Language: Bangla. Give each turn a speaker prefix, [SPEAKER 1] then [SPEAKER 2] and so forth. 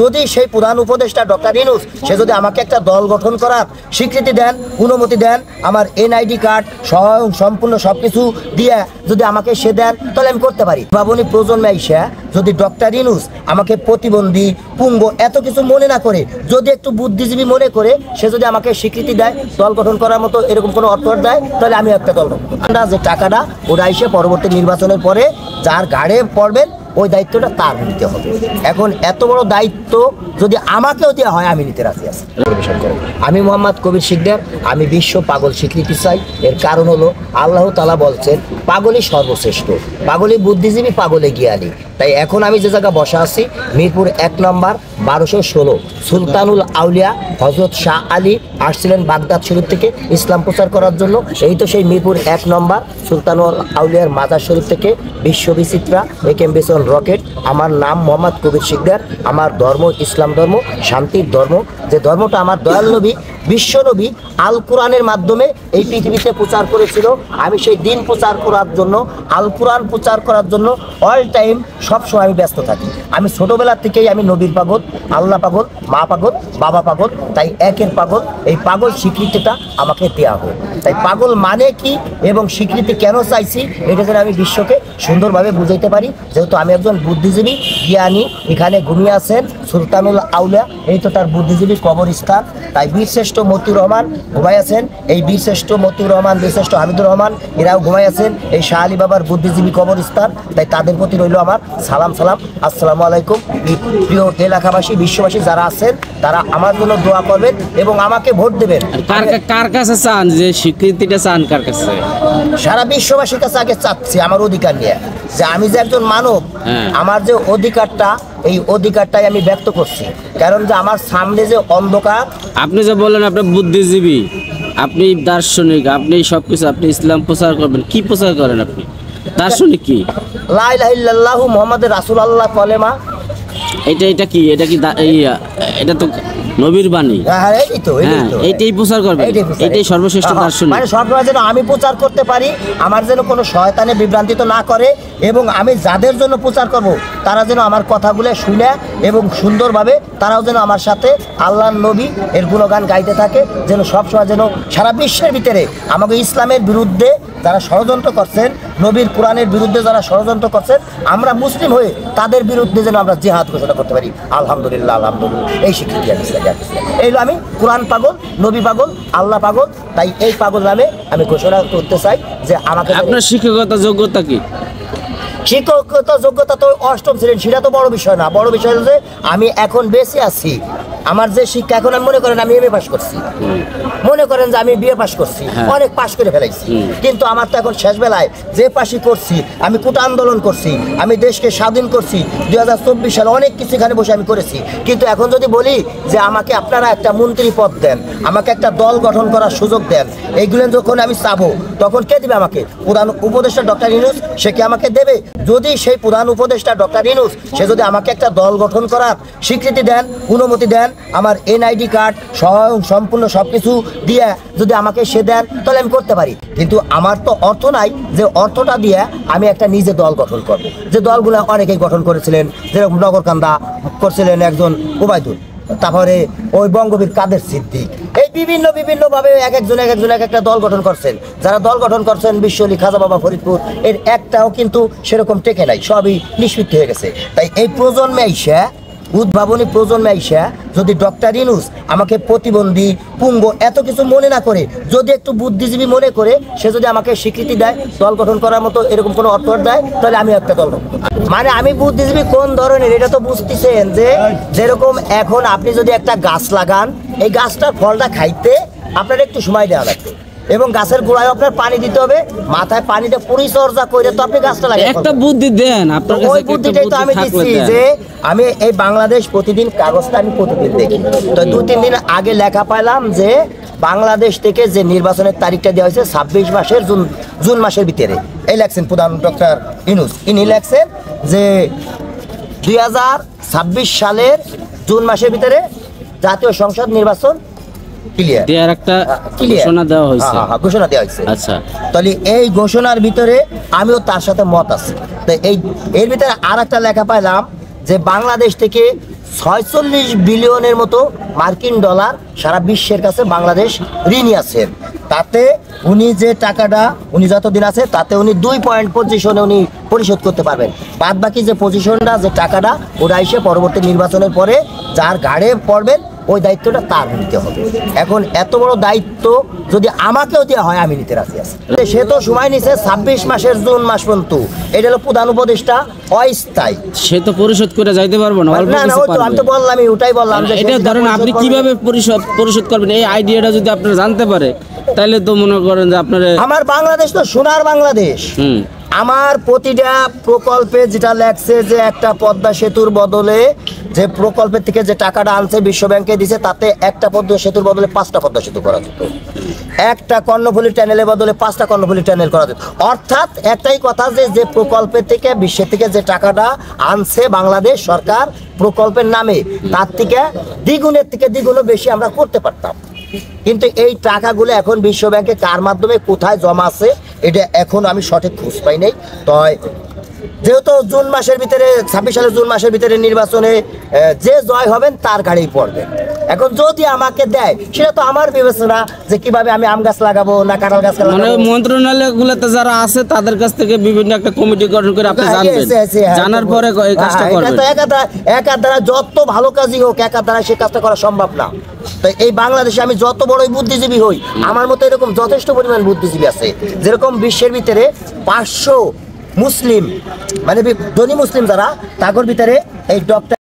[SPEAKER 1] যদি সেই প্রধান উপদেষ্টা ডক্টর ইউনূস সে যদি আমাকে একটা দল গঠন করার স্বীকৃতি দেন, অনুমতি দেন, আমার এনআইডি কার্ড সম্পূর্ণ সবকিছু দিয়ে যদি আমাকে সে দেন, তাহলে আমি করতে পারি। বাবনী প্রজন্মে আইসা যদি ডক্টর ইউনূস আমাকে প্রতিবন্ধী, পুঙ্গ এত কিছু মনে না করে, যদি একটু বুদ্ধিজীবী মনে করে সে যদি আমাকে স্বীকৃতি দেয়, দল গঠন করার মতো এরকম কোনো অর্থ দেয়, তাহলে আমি একটা দল গঠন করব। যে টাকাটা ওরা এসে পরবর্তী নির্বাচনের পরে যার ঘাড়ে পড়বেন ওই দায়িত্বটা তার নিতে হবে। এখন এত বড় দায়িত্ব যদি আমাকেও দেওয়া হয়, আমি নিতে রাজি আছি। আমি মোহাম্মদ কবির শিকদার, আমি বিশ্ব পাগল স্বীকৃতি চাই। এর কারণ হলো আল্লাহ তাআলা বলছেন পাগলই সর্বশ্রেষ্ঠ, পাগলই বুদ্ধিজীবী, পাগলে জ্ঞানী। তাই এখন আমি যে জায়গা বসা আছি মিরপুর 1 নম্বর 1216 সুলতানুল আউলিয়া হযরত শাহ আলী আসছিলেন বাগদাদ শরীফ থেকে ইসলাম প্রচার করার জন্য। এই তো সেই মিরপুর 1 নম্বর সুলতানুল আউলিয়ার মাজার শরীফ থেকে বিশ্ববিচিত্রা একেএম বেসন রকেট। আমার নাম মোহাম্মদ কবির শিকদার। আমার ধর্ম ইসলাম ধর্ম, শান্তির ধর্ম। যে ধর্মটা আমার দয়াল নবী বিশ্ব নবী আল কোরআনের মাধ্যমে এই পৃথিবীতে প্রচার করেছিল, আমি সেই দিন প্রচার করার জন্য, আল কোরআন প্রচার করার জন্য অল টাইম সবসময় আমি ব্যস্ত থাকি। আমি ছোটোবেলার থেকেই আমি নবীর পাগল, আল্লাহ পাগল, মা পাগল, বাবা পাগল। তাই একের পাগল, এই পাগল স্বীকৃতিটা আমাকে দেওয়া হোক। তাই পাগল মানে কি এবং স্বীকৃতি কেন চাইছি এটা যেন আমি বিশ্বকে সুন্দরভাবে বুঝাইতে পারি। যেহেতু আমি একজন বুদ্ধিজীবী, জ্ঞানী, এখানে ঘুমিয়ে আছেন সুলতানুল আউলিয়া, এই তো তার বুদ্ধিজীবী কবরস্থান। তাই বীরশ্রেষ্ঠ মতিউর রহমান ঘুমাই আছেন, এই বীরশ্রেষ্ঠ মতিউর রহমান, বীরশ্রেষ্ঠ হামিদুর রহমান এরাও ঘুমাই আছেন এই শাহ আলী বাবার বুদ্ধিজীবী কবরস্থান। তাই তাদের প্রতি রইল আমার সালাম। আসসালামু আলাইকুম। প্রিয় এলাকাবাসী, বিশ্ববাসী যারা আছেন তারা আমার জন্য দোয়া করবেন এবং আমাকে ভোট দেবেন।
[SPEAKER 2] কার কাছে চান যে স্বীকৃতিটা চান? কার কাছে?
[SPEAKER 1] সারা বিশ্ববাসীর কাছে আগে চাচ্ছি আমার অধিকার নিয়ে, যে আমি যে একজন মানব, আমার যে অধিকারটা, এই অধিকারটাই আমি ব্যক্ত করছি। কারণ যে আমার সামনে যে অন্ধকার,
[SPEAKER 2] আপনি যে বললেন আপনি বুদ্ধিজীবী, আপনি দার্শনিক, আপনি সবকিছু, আপনি ইসলাম প্রচার করবেন, কি প্রচার করেন আপনি? দার্শনিক কি?
[SPEAKER 1] লা ইলাহা ইল্লাল্লাহু মুহাম্মাদুর রাসূলুল্লাহ কলেমা।
[SPEAKER 2] এটা কি এটা তো নবীর বাণী।
[SPEAKER 1] হ্যাঁ,
[SPEAKER 2] এইটাই প্রচার করবেন, এটাই সর্বশ্রেষ্ঠ দার্শনিক।
[SPEAKER 1] মানে সর্বদা যেন আমি প্রচার করতে পারি, আমার যেন কোনো শয়তানে বিভ্রান্তিত না করে, এবং আমি যাদের জন্য প্রচার করব তারা যেন আমার কথাগুলো শুনে এবং সুন্দরভাবে তারাও যেন আমার সাথে আল্লাহর নবী এর গুণগান গাইতে থাকে। যেন সবসময় যেন সারা বিশ্বের ভিতরে আমাকে ইসলামের বিরুদ্ধে যারা ষড়যন্ত্র করছেন, নবীর কোরআনের বিরুদ্ধে যারা ষড়যন্ত্র করছেন, আমরা মুসলিম হয়ে তাদের বিরুদ্ধে যেন আমরা জিহাদ ঘোষণা করতে পারি। আলহামদুলিল্লাহ, আলহামদুলিল্লাহ, এই স্বীকৃতি এইগুলো আমি কোরআন পাগল, নবী পাগল, আল্লাহ পাগল। তাই এই পাগল নামে আমি ঘোষণা করতে চাই যে আমাকে।
[SPEAKER 2] আপনার শিক্ষকতা যোগ্যতা কি?
[SPEAKER 1] শিক্ষকতা যোগ্যতা তো 8ম শ্রেণী, সেটা তো বড় বিষয় না। বড় বিষয় হচ্ছে আমি এখন বেঁচে আছি। আমার যে শিক্ষা, এখন আমি মনে করেন আমি এমএ পাস করছি, মনে করেন যে আমি বিএ পাস করছি, অনেক পাস করে ফেলাইছি। কিন্তু আমার তো এখন শেষ বেলায় যে পাশই করছি, আমি কোটা আন্দোলন করছি, আমি দেশকে স্বাধীন করছি 2024 সালে, অনেক কিছু এখানে বসে আমি করেছি। কিন্তু এখন যদি বলি যে আমাকে আপনারা একটা মন্ত্রী পদ দেন, আমাকে একটা দল গঠন করার সুযোগ দেন, এইগুলো যখন আমি চাবো তখন কে দিবে আমাকে? প্রধান উপদেষ্টা ডক্টর ইউনূস, সে কি আমাকে দেবে? যদি সেই প্রধান উপদেষ্টা ডক্টর ইউনূস সে যদি আমাকে একটা দল গঠন করার স্বীকৃতি দেন, অনুমতি দেন, আমার এনআইডি কার্ড সম্পূর্ণ সবকিছু দিয়ে যদি আমাকে সে দেন, তাহলে আমি করতে পারি। কিন্তু আমার তো অর্থ নাই যে অর্থটা দিয়ে আমি একটা নিজে দল গঠন করব। যে দলগুলো অনেকেই গঠন করেছিলেন, যেরকম নগরকান্দা করছিলেন একজন ওবায়দুল, তারপরে ওই বঙ্গবীর কাদের সিদ্দিক, এই বিভিন্নভাবে এক একজন এক একটা দল গঠন করছেন। যারা দল গঠন করছেন, বিশ্বলি, খাজা বাবা ফরিদপুর, এর একটাও কিন্তু সেরকম টেকে নাই, সবই নিষ্পৃত হয়ে গেছে। তাই এই প্রজন্মে আইসা, উদ্ভাবনী প্রজন্মে আইসা যদি ডক্টর ইউনূস আমাকে প্রতিবন্ধী, পুঙ্গ এত কিছু মনে না করে, যদি একটু বুদ্ধিজীবী মনে করে সে যদি আমাকে স্বীকৃতি দেয়, দল গঠন করার মতো এরকম কোনো অর্থ দেয়, তাহলে আমি একটা দল গঠন করব। মানে আমি বুদ্ধিজীবী কোন ধরনের এটা তো বুঝতেছেন, যে যেরকম এখন আপনি যদি একটা গাছ লাগান, এই গাছটার ফলটা খাইতে আপনার একটু সময় দেওয়া লাগবে, এবং গাছের গোড়ায় আপনার পানি দিতে হবে, মাথায় পানিটা পরিচর্যা করে তো আপনি গাছটা লাগান।
[SPEAKER 2] একটা বুদ্ধি দেন আপনার কাছে।
[SPEAKER 1] ওই বুদ্ধিটাই তো আমি দিচ্ছি, যে আমি এই বাংলাদেশ প্রতিদিন কাগজটা আমি প্রতিদিন দেখি। তো 2-3 দিন আগে লেখা পাইলাম যে বাংলাদেশ থেকে যে নির্বাচনের তারিখটা দেওয়া হয়েছে 26 মাসের জুন মাসের ভিতরে, এই লেখছেন প্রধান ডক্টর ইউনূস, ইনি লেখছেন যে 2026 সালের জুন মাসের ভিতরে জাতীয় সংসদ নির্বাচন
[SPEAKER 2] ঘোষণা দেওয়া হয়েছে।
[SPEAKER 1] আচ্ছা, তাহলে এই ঘোষণার ভিতরে আমিও তার সাথে মত আছি। তো এর ভিতরে আর একটা লেখা পাইলাম যে বাংলাদেশ থেকে 46 বিলিয়নের মতো মার্কিন ডলার সারা বিশ্বের কাছে বাংলাদেশ ঋণী আছেন। তাতে উনি যে টাকাটা উনি যতদিন আছে তাতে উনি 2 পয়েন্ট পজিশনে উনি পরিশোধ করতে পারবেন। বাদ বাকি যে পজিশনটা যে টাকাটা ওটা এসে পরবর্তী নির্বাচনের পরে যার ঘাড়ে পড়বেন ওই দায়িত্বটা তার নিতে হবে। এখন এত বড় দায়িত্ব যদি আমাকেও দেওয়া হয় আমি নিতে রাজি আছি। সে তো সময় নিছে 26 মাসের জুন মাস পর্যন্ত। এটা হলো প্রধান উপদেষ্টা অস্থায়ী।
[SPEAKER 2] সে তো পরিশোধ করে যাইতে পারবো না, অল্প
[SPEAKER 1] না না
[SPEAKER 2] কিছু
[SPEAKER 1] ওই তো আমি তো
[SPEAKER 2] পারবে।
[SPEAKER 1] বললামই, ওটাই বললাম যে
[SPEAKER 2] এটা
[SPEAKER 1] সে
[SPEAKER 2] ধরেন
[SPEAKER 1] পরিশোধ
[SPEAKER 2] আপনি
[SPEAKER 1] করবে।
[SPEAKER 2] কিভাবে পরিশোধ করবেন এই আইডিয়াটা যদি আপনারা জানতে পারে তাহলে তো মনে করেন যে আপনারা
[SPEAKER 1] আমার বাংলাদেশ তো সোনার বাংলাদেশ। আমার প্রতিটা প্রকল্পে যেটা লেখছে যে একটা পদ্মা সেতুর বদলে যে প্রকল্পের থেকে যে টাকাটা আনছে বিশ্ব ব্যাংকে দিছে তাতে একটা পদ্মা সেতুর বদলে 5টা পদ্মা সেতু করা যেত, একটা কর্ণফুলী টানেলের বদলে 5টা কর্ণফুলী টানেল করা যেত। অর্থাৎ একটাই কথা যে যে প্রকল্পের থেকে বিশ্বের থেকে যে টাকাটা আনছে বাংলাদেশ সরকার প্রকল্পের নামে তার থেকে দ্বিগুণের থেকে দ্বিগুণও বেশি আমরা করতে পারতাম। কিন্তু এই টাকাগুলো এখন বিশ্ব ব্যাংকে কার মাধ্যমে কোথায় জমা আছে এটা এখন আমি সঠিক খোঁজ পাই নাই। তাই যেহেতু জুন মাসের ভিতরে 26 সালের জুন মাসের ভিতরে নির্বাচনে যে জয় হবেন তার গাড়ি পড়বে। এখন যদি আমাকে দেয় সেটা তো আমার বিবেচনা যে কিভাবে আমি আম গাছ লাগাবো না কাঁঠাল গাছ
[SPEAKER 2] মানে
[SPEAKER 1] লাগাবো।
[SPEAKER 2] মন্ত্রণালয়গুলোতে যারা আছে তাদের কাছ থেকে বিভিন্ন একটা কমিটি গঠন করে আপনি জানবেন, জানার পরে এই কাজটা করবেন।
[SPEAKER 1] একা দ্বারা যত ভালো কাজই হোক একা দ্বারা সে কাজটা করা সম্ভব না। তাই এই বাংলাদেশে আমি যত বড়ই বুদ্ধিজীবী হই আমার মতো এরকম যথেষ্ট পরিমাণ বুদ্ধিজীবী আছে। যেরকম বিশ্বের ভিতরে 500 মুসলিম মানে ধনী মুসলিম যারা তাগর ভিতরে এই ডক্টর